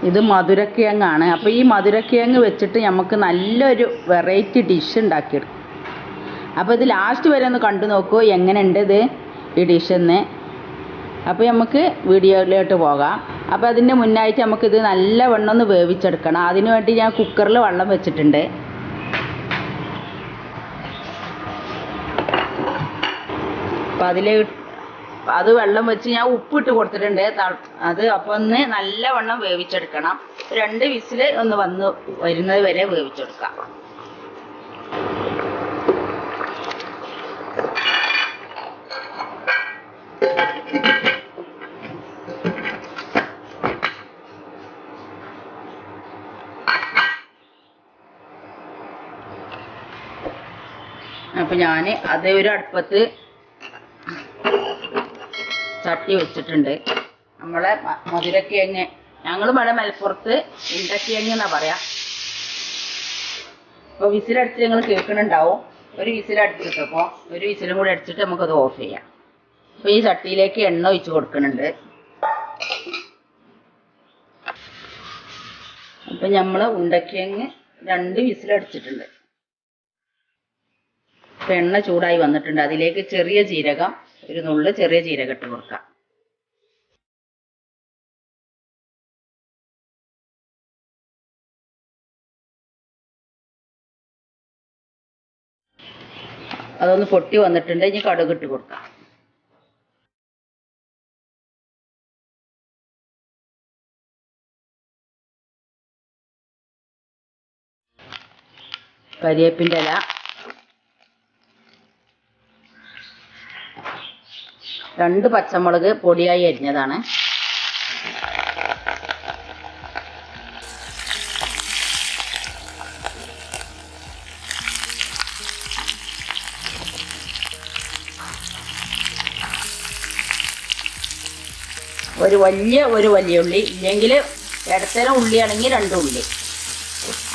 ഇത് മധുരക്കിഴങ്ങാണ്. അപ്പോൾ ഈ മധുരക്കിഴങ്ങ് വെച്ചിട്ട് നമുക്ക് നല്ലൊരു വെറൈറ്റി ഡിഷ് ഉണ്ടാക്കിയെടുക്കും. അപ്പോൾ ഇത് ലാസ്റ്റ് വരെ ഒന്ന് കണ്ടു നോക്കൂ എങ്ങനെയുണ്ട് ഇത് ഈ ഡിഷെന്ന്. അപ്പോൾ നമുക്ക് വീഡിയോയിലോട്ട് പോകാം. അപ്പോൾ അതിൻ്റെ മുന്നായിട്ട് നമുക്കിത് നല്ലവണ്ണം ഒന്ന് വേവിച്ചെടുക്കണം. അതിനു വേണ്ടി ഞാൻ കുക്കറിൽ വെള്ളം വെച്ചിട്ടുണ്ട്. അപ്പോൾ അത് വെള്ളം വെച്ച് ഞാൻ ഉപ്പിട്ട് കൊടുത്തിട്ടുണ്ട്. അത് അപ്പോൾ ഒന്ന് നല്ലവണ്ണം വേവിച്ചെടുക്കണം. 2 വിസിൽ ഒന്ന് വന്ന് വരുന്നത് വരെ വേവിച്ചെടുക്കാം. അപ്പോൾ ഞാൻ അതേ ഒരു അടുപ്പത്ത് ചട്ടി വെച്ചിട്ടുണ്ട്. നമ്മളെ മധുരക്കിഴങ്ങ്, ഞങ്ങൾ ഇവിടെ മലപ്പുറത്ത് ഉണ്ടക്കിഴങ്ങ് എന്നാ പറയാ. അപ്പോൾ വിസിലടിച്ച് ഞങ്ങൾ കേൾക്കുന്നുണ്ടാവും. ഒരു വിസിലടിച്ചിട്ടപ്പോൾ ഒരു വിസിലും കൂടി അടിച്ചിട്ട് നമുക്കത് ഓഫ് ചെയ്യാം. അപ്പോൾ ഈ ചട്ടിയിലേക്ക് എണ്ണ ഒഴിച്ച് കൊടുക്കുന്നുണ്ട്. അപ്പം നമ്മൾ ഉണ്ടക്കിഴങ്ങ് 2 വിസിലടിച്ചിട്ടുണ്ട്. അപ്പം എണ്ണ ചൂടായി വന്നിട്ടുണ്ട്. അതിലേക്ക് ചെറിയ ജീരകം, ഒരു നുള്ള് ചെറിയ ജീരകം ഇട്ട് കൊടുക്കാം. അതൊന്ന് പൊട്ടി വന്നിട്ടുണ്ട്. ഇനി കടുക് ഇട്ട് കൊടുക്കാം. കരിവേപ്പിൻ്റെ ഇല, 2 പച്ചമുളക് പൊടിയായി അരിഞ്ഞതാണ്. ഒരു വലിയ ഉള്ളി, ഇല്ലെങ്കിൽ ഇടത്തരം ഉള്ളിയാണെങ്കിൽ 2 ഉള്ളി.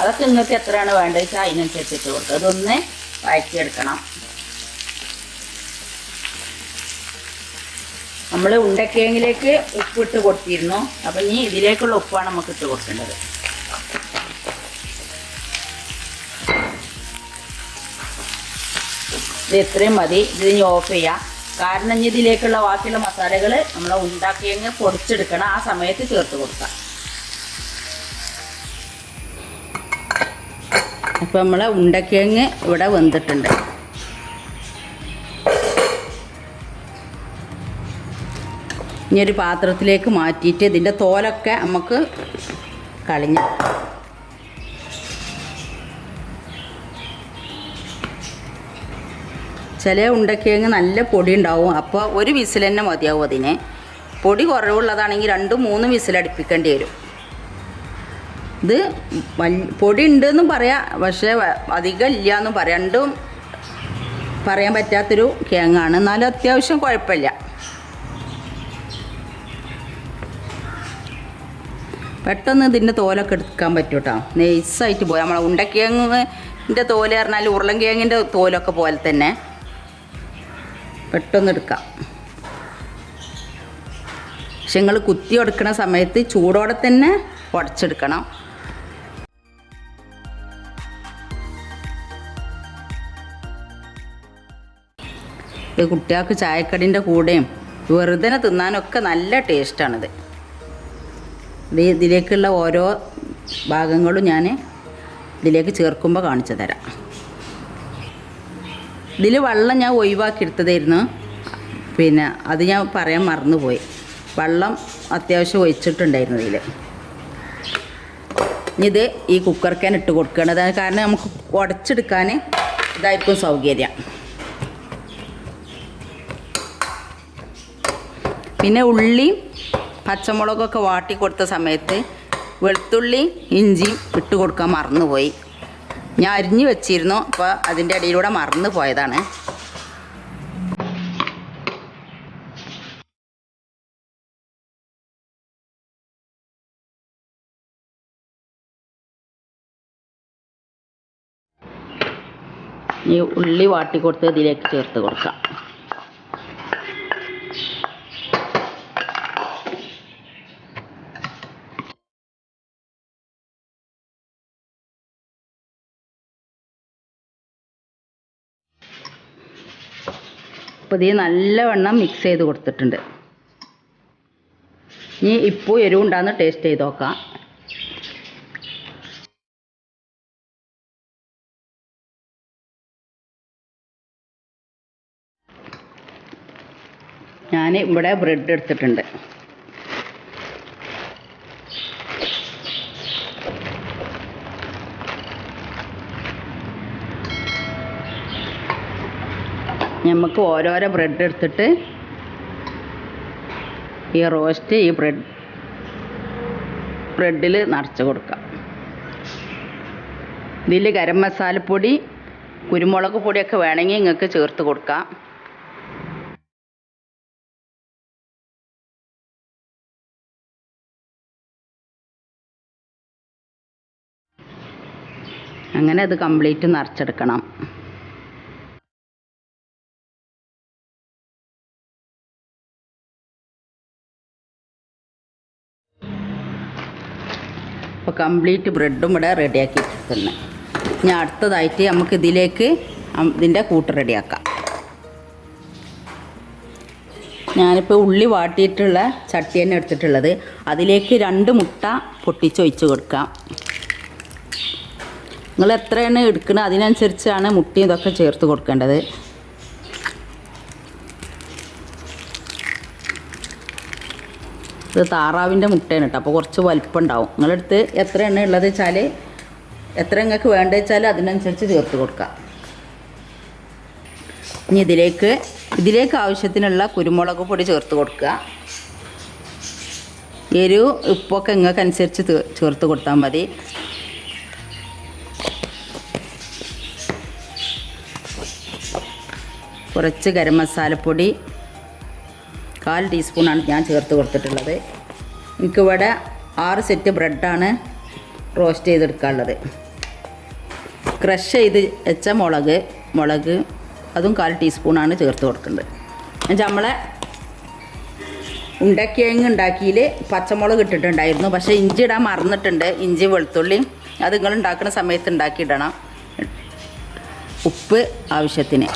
അതൊക്കെ നിങ്ങൾക്ക് എത്രയാണ് വേണ്ടത് വെച്ചാൽ അതിനനുസരിച്ചിട്ട് കൊടുക്കുക. അതൊന്ന് വഴറ്റിയെടുക്കണം. നമ്മൾ ഉണ്ടക്കിഴങ്ങിലേക്ക് ഉപ്പിട്ട് കൊടുത്തിരുന്നു. അപ്പം ഇനി ഇതിലേക്കുള്ള ഉപ്പാണ് നമുക്ക് ഇട്ട് കൊടുക്കേണ്ടത്. ഇത് എത്രയും മതി. ഇത് ഇനി ഓഫ് ചെയ്യാം. കാരണം ഇനി ഇതിലേക്കുള്ള ബാക്കിയുള്ള മസാലകൾ നമ്മൾ ഉണ്ടക്കിഴങ്ങ് പൊടിച്ചെടുക്കണം. ആ സമയത്ത് ചേർത്ത് കൊടുക്കാം. അപ്പം നമ്മളെ ഉണ്ടക്കിഴങ്ങ് ഇവിടെ വെന്തിട്ടുണ്ട്. ഇനി ഒരു പാത്രത്തിലേക്ക് മാറ്റിയിട്ട് ഇതിൻ്റെ തോലൊക്കെ നമുക്ക് കളഞ്ഞ് ചില ഉണ്ടക്കിഴങ്ങ് നല്ല പൊടി ഉണ്ടാവും. അപ്പോൾ ഒരു വിസിൽ തന്നെ മതിയാവും അതിന്. പൊടി കുറവുള്ളതാണെങ്കിൽ 2-3 വിസിലടുപ്പിക്കേണ്ടി വരും. ഇത് പൊടി ഉണ്ടെന്നും പറയാം, പക്ഷേ അധികം ഇല്ല എന്നും പറയാം. രണ്ടും പറയാൻ പറ്റാത്തൊരു കിഴങ്ങാണ്. എന്നാലും അത്യാവശ്യം കുഴപ്പമില്ല. പെട്ടെന്ന് ഇതിൻ്റെ തോലൊക്കെ എടുക്കാൻ പറ്റും കേട്ടോ. നൈസായിട്ട് പോയി. നമ്മളെ ഉണ്ടക്കിഴങ്ങിൻ്റെ തോല് പറഞ്ഞാൽ ഉരുളൻ കിഴങ്ങിൻ്റെ തോലൊക്കെ പോലെ തന്നെ പെട്ടെന്ന് എടുക്കാം. പക്ഷെ നിങ്ങൾ കുത്തി കൊടുക്കുന്ന സമയത്ത് ചൂടോടെ തന്നെ ഉടച്ചെടുക്കണം. ഇത് കുട്ടികൾക്ക് ചായക്കടീൻ്റെ കൂടെയും വെറുതെ തിന്നാനൊക്കെ നല്ല ടേസ്റ്റാണിത്. ഇതിലേക്കുള്ള ഓരോ ഭാഗങ്ങളും ഞാൻ ഇതിലേക്ക് ചേർക്കുമ്പോൾ കാണിച്ചു തരാം. ഇതിൽ വെള്ളം ഞാൻ ഒഴിവാക്കി എടുത്തതായിരുന്നു. പിന്നെ അത് ഞാൻ പറയാൻ മറന്നുപോയി. വെള്ളം അത്യാവശ്യം ഒഴിച്ചിട്ടുണ്ടായിരുന്നു ഇതിൽ. ഇനി ഇത് ഈ കുക്കർക്കാൻ ഇട്ട് കൊടുക്കേണ്ടത്. കാരണം നമുക്ക് ഉടച്ചെടുക്കാൻ ഇതായിരിക്കും സൗകര്യം. പിന്നെ ഉള്ളി പച്ചമുളകൊക്കെ വാട്ടി കൊടുത്ത സമയത്ത് വെളുത്തുള്ളി ഇഞ്ചിയും ഇട്ട് കൊടുക്കാൻ മറന്നുപോയി. ഞാൻ അരിഞ്ഞ് വെച്ചിരുന്നു. അപ്പോൾ അതിൻ്റെ ഇടയിലൂടെ മറന്നു പോയതാണ്. ഈ ഉള്ളി വാട്ടി കൊടുത്ത് ഇതിലേക്ക് ചേർത്ത് കൊടുക്കാം. അപ്പോൾ ഇത് നല്ലവണ്ണം മിക്സ് ചെയ്ത് കൊടുത്തിട്ടുണ്ട്. ഇനി ഇപ്പോൾ എരിവുണ്ടാകുന്ന ടേസ്റ്റ് ചെയ്ത് നോക്കാം. ഞാൻ ഇവിടെ ബ്രെഡ് എടുത്തിട്ടുണ്ട്. നമുക്ക് ഓരോരോ ബ്രെഡ് എടുത്തിട്ട് ഈ റോസ്റ്റ് ഈ ബ്രെഡിൽ നിറച്ച് കൊടുക്കാം. ഇതിൽ ഗരം മസാലപ്പൊടി കുരുമുളക് പൊടിയൊക്കെ വേണമെങ്കിൽ നിങ്ങൾക്ക് ചേർത്ത് കൊടുക്കാം. അങ്ങനെ അത് കംപ്ലീറ്റ് നിറച്ചെടുക്കണം. അപ്പോൾ കംപ്ലീറ്റ് ബ്രെഡും ഇവിടെ റെഡിയാക്കി തന്നെ. ഇനി അടുത്തതായിട്ട് നമുക്ക് ഇതിലേക്ക് ഇതിൻ്റെ കൂട്ട് റെഡിയാക്കാം. ഞാനിപ്പോൾ ഉള്ളി വാട്ടിയിട്ടുള്ള ചട്ടി തന്നെ എടുത്തിട്ടുള്ളത്. അതിലേക്ക് 2 മുട്ട പൊട്ടിച്ചൊഴിച്ച് കൊടുക്കാം. നിങ്ങൾ എത്രയാണ് എടുക്കുന്നത് അതിനനുസരിച്ചാണ് മുട്ടയും ഇതൊക്കെ ചേർത്ത് കൊടുക്കേണ്ടത്. ഇത് താറാവിൻ്റെ മുട്ടയാണ് കേട്ടോ, അപ്പോൾ കുറച്ച് വലിപ്പം ഉണ്ടാവും. നിങ്ങളടുത്ത് എത്രയാണ് ഉള്ളത് വെച്ചാൽ എത്ര നിങ്ങൾക്ക് വേണ്ടത് വെച്ചാൽ അതിനനുസരിച്ച് ചേർത്ത് കൊടുക്കാം. ഇനി ഇതിലേക്ക് ആവശ്യത്തിനുള്ള കുരുമുളക് പൊടി ചേർത്ത് കൊടുക്കുക. എരിവ് ഉപ്പൊക്കെ നിങ്ങൾക്ക് അനുസരിച്ച് ചേർത്ത് കൊടുത്താൽ മതി. കുറച്ച് ഗരം മസാലപ്പൊടി 1/4 ടീസ്പൂണാണ് ഞാൻ ചേർത്ത് കൊടുത്തിട്ടുള്ളത്. എനിക്കിവിടെ 6 സെറ്റ് ബ്രെഡാണ് റോസ്റ്റ് ചെയ്തെടുക്കാനുള്ളത്. ക്രഷ് ചെയ്ത് വെച്ച മുളക് അതും 1/4 ടീസ്പൂണാണ് ചേർത്ത് കൊടുക്കേണ്ടത്. എന്നുവെച്ചാൽ നമ്മളെ ഉണ്ടക്കിഴങ്ങ് ഉണ്ടാക്കിയിൽ പച്ചമുളക് ഇട്ടിട്ടുണ്ടായിരുന്നു, പക്ഷേ ഇഞ്ചി ഇടാൻ മറന്നിട്ടുണ്ട്. ഇഞ്ചി വെളുത്തുള്ളി അത് നിങ്ങൾ ഉണ്ടാക്കുന്ന സമയത്ത് ഉണ്ടാക്കിയിടണം. ഉപ്പ് ആവശ്യത്തിന്.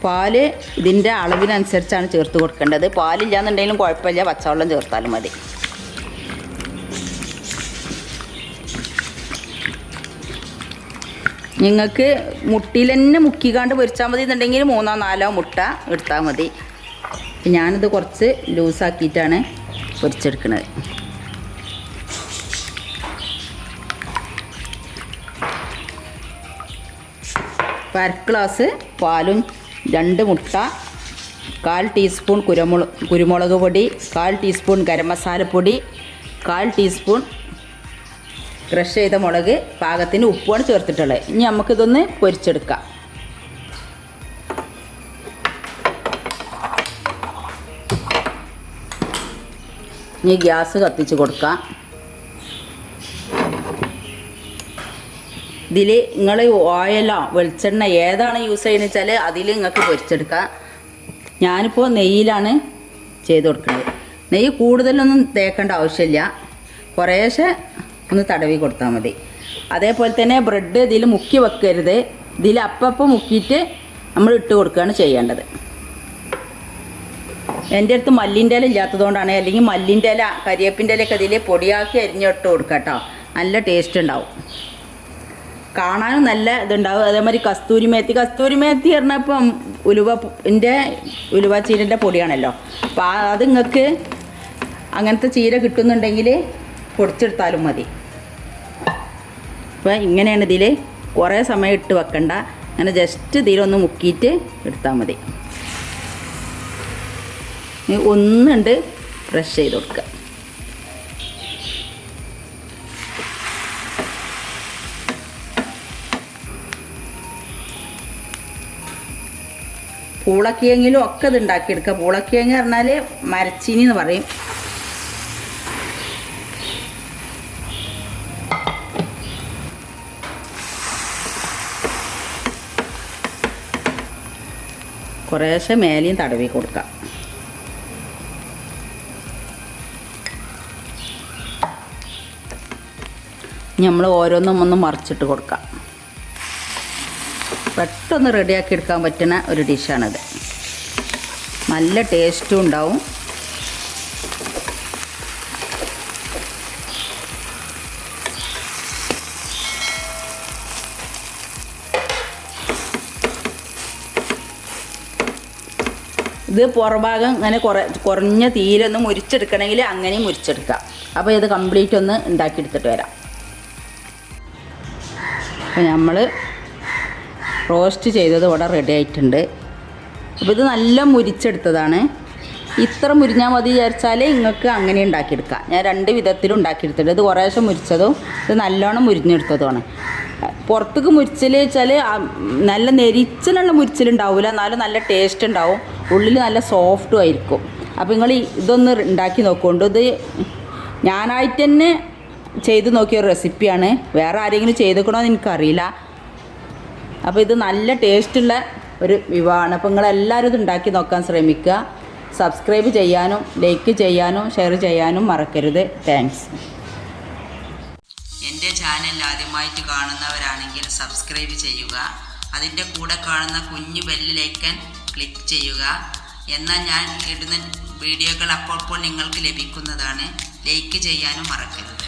പാല് ഇതിൻ്റെ അളവിനനുസരിച്ചാണ് ചേർത്ത് കൊടുക്കേണ്ടത്. പാലില്ലാന്നുണ്ടെങ്കിലും കുഴപ്പമില്ല, പച്ചവെള്ളം ചേർത്താലും മതി. നിങ്ങൾക്ക് മുട്ടിയിൽ തന്നെ മുക്കിക്കാണ്ട് പൊരിച്ചാൽ മതി എന്നുണ്ടെങ്കിൽ 3-4 മുട്ട എടുത്താൽ മതി. ഞാനിത് കുറച്ച് ലൂസാക്കിയിട്ടാണ് പൊരിച്ചെടുക്കുന്നത്. അപ്പോൾ 1 ഗ്ലാസ് പാലും 2 മുട്ട, 1/4 ടീസ്പൂൺ കുരുമുളക് പൊടി, 1/4 ടീസ്പൂൺ ഗരം മസാലപ്പൊടി, 1/4 ടീസ്പൂൺ ക്രഷ് ചെയ്ത മുളക്, പാകത്തിന് ഉപ്പുമാണ് ചേർത്തിട്ടുള്ളത്. ഇനി നമുക്കിതൊന്ന് പൊരിച്ചെടുക്കാം. ഇനി ഗ്യാസ് കത്തിച്ച് കൊടുക്കാം. ഇതിൽ നിങ്ങൾ ഓയിലോ വെളിച്ചെണ്ണ ഏതാണ് യൂസ് ചെയ്യുന്നത് വെച്ചാൽ അതിൽ നിങ്ങൾക്ക് പൊരിച്ചെടുക്കാം. ഞാനിപ്പോൾ നെയ്യിലാണ് ചെയ്ത് കൊടുക്കുന്നത്. നെയ്യ് കൂടുതലൊന്നും തേക്കേണ്ട ആവശ്യമില്ല, കുറേശ്ശെ ഒന്ന് തടവി കൊടുത്താൽ മതി. അതേപോലെ തന്നെ ബ്രെഡ് ഇതിൽ മുക്കി വെക്കരുത്. ഇതിൽ അപ്പം മുക്കിയിട്ട് നമ്മൾ ഇട്ട് കൊടുക്കുകയാണ് ചെയ്യേണ്ടത്. എൻ്റെ അടുത്ത് മല്ലിൻ്റെ ഇല ഇല്ലാത്തതുകൊണ്ടാണ്, അല്ലെങ്കിൽ മല്ലിൻ്റെ ഇല കരിയേപ്പിൻ്റെ ഇലയൊക്കെ ഇതിൽ പൊടിയാക്കി അരിഞ്ഞിട്ട് കൊടുക്കുക കേട്ടോ. നല്ല ടേസ്റ്റ് ഉണ്ടാവും, കാണാനും നല്ല ഇതുണ്ടാവും. അതേമാതിരി കസ്തൂരി മേത്തി പറഞ്ഞാൽ ഇപ്പം ഉലുവ ചീരൻ്റെ പൊടിയാണല്ലോ. അപ്പോൾ അത് നിങ്ങൾക്ക് അങ്ങനത്തെ ചീര കിട്ടുന്നുണ്ടെങ്കിൽ പൊടിച്ചെടുത്താലും മതി. അപ്പോൾ ഇങ്ങനെയാണ് ഇതിൽ കുറേ സമയം ഇട്ട് വെക്കണ്ട, അങ്ങനെ ജസ്റ്റ് ഇതിലൊന്ന് മുക്കിയിട്ട് എടുത്താൽ മതി. ഒന്നുണ്ട് ബ്രഷ് ചെയ്ത് കൊടുക്കുക. പൂളക്കിഴങ്ങിലും ഒക്കെ ഇത് ഉണ്ടാക്കിയെടുക്കുക. പൂളക്കിഴങ്ങ് പറഞ്ഞാൽ മരച്ചീനി എന്ന് പറയും. കുറേശ്ശെ മേലെയും തടവി കൊടുക്കാം. നമ്മൾ ഓരോന്നും ഒന്ന് മറിച്ചിട്ട് കൊടുക്കാം. പെട്ടെന്ന് റെഡിയാക്കി എടുക്കാൻ പറ്റുന്ന ഒരു ഡിഷാണിത്. നല്ല ടേസ്റ്റും ഉണ്ടാവും. ഇത് പുറഭാഗം ഇങ്ങനെ കുറഞ്ഞ തീരൊന്ന് മുരിച്ചെടുക്കണമെങ്കിൽ അങ്ങനെയും മുരിച്ചെടുക്കാം. അപ്പോൾ ഇത് കംപ്ലീറ്റ് ഒന്ന് ഉണ്ടാക്കിയെടുത്തിട്ട് വരാം. അപ്പോൾ നമ്മൾ റോസ്റ്റ് ചെയ്തത് ഇവിടെ റെഡി ആയിട്ടുണ്ട്. അപ്പോൾ ഇത് നല്ല മുരിച്ചെടുത്തതാണ്. ഇത്ര മുരിഞ്ഞാൽ മതി വിചാരിച്ചാൽ നിങ്ങൾക്ക് അങ്ങനെ ഉണ്ടാക്കിയെടുക്കാം. ഞാൻ 2 വിധത്തിലും ഉണ്ടാക്കിയെടുത്തിട്ടുണ്ട്. ഇത് കുറേശ്ശെ മുരിച്ചതും ഇത് നല്ലോണം മുരിഞ്ഞെടുത്തതുമാണ്. പുറത്തേക്ക് മുരിച്ചിൽ വെച്ചാൽ നല്ല നെരിച്ചിലുള്ള മുരിച്ചിലുണ്ടാവില്ല, എന്നാലും നല്ല ടേസ്റ്റ് ഉണ്ടാവും. ഉള്ളിൽ നല്ല സോഫ്റ്റും ആയിരിക്കും. അപ്പോൾ നിങ്ങൾ ഇതൊന്ന് ഉണ്ടാക്കി നോക്കുകൊണ്ട്. ഇത് ഞാനായിട്ട് തന്നെ ചെയ്ത് നോക്കിയ ഒരു റെസിപ്പിയാണ്. വേറെ ആരെങ്കിലും ചെയ്തേക്കണമെന്ന് എനിക്കറിയില്ല. അപ്പോൾ ഇത് നല്ല ടേസ്റ്റുള്ള ഒരു വിഭവമാണ്. അപ്പോൾ നിങ്ങളെല്ലാവരും ഇത് ഉണ്ടാക്കി നോക്കാൻ ശ്രമിക്കുക. സബ്സ്ക്രൈബ് ചെയ്യാനും ലൈക്ക് ചെയ്യാനും ഷെയർ ചെയ്യാനും മറക്കരുത്. താങ്ക്സ്. എൻ്റെ ചാനൽ ആദ്യമായിട്ട് കാണുന്നവരാണെങ്കിൽ സബ്സ്ക്രൈബ് ചെയ്യുക. അതിൻ്റെ കൂടെ കാണുന്ന കുഞ്ഞു ബെല്ലിലേക്കൻ ക്ലിക്ക് ചെയ്യുക. എന്നാൽ ഞാൻ ഇടുന്ന വീഡിയോകൾ അപ്പോൾ നിങ്ങൾക്ക് ലഭിക്കുന്നതാണ്. ലൈക്ക് ചെയ്യാനും മറക്കരുത്.